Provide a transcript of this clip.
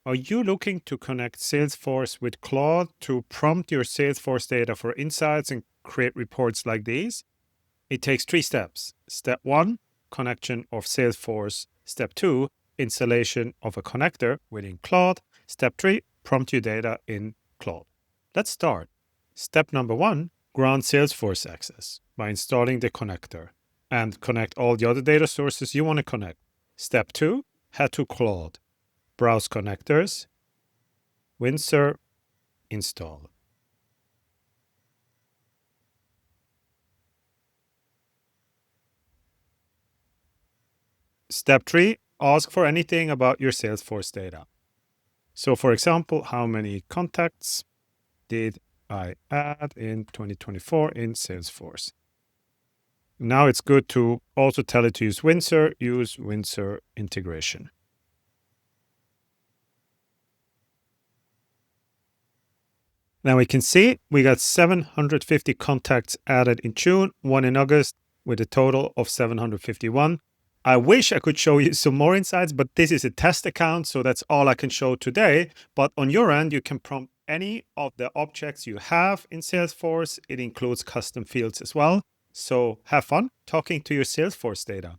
Are you looking to connect Salesforce with Claude to prompt your Salesforce data for insights and create reports like these? It takes 3 steps. Step 1, connection of Salesforce. Step 2, installation of a connector within Claude. Step 3, prompt your data in Claude. Let's start. Step number 1, grant Salesforce access by installing the connector and connect all the other data sources you want to connect. Step 2, head to Claude. Browse connectors, Windsor, install. Step 3, ask for anything about your Salesforce data. So for example, how many contacts did I add in 2024 in Salesforce? Now it's good to also tell it to use Windsor integration. Now we can see we got 750 contacts added in June, 1 in August, with a total of 751. I wish I could show you some more insights, but this is a test account, so that's all I can show today. But on your end, you can prompt any of the objects you have in Salesforce. It includes custom fields as well. So have fun talking to your Salesforce data.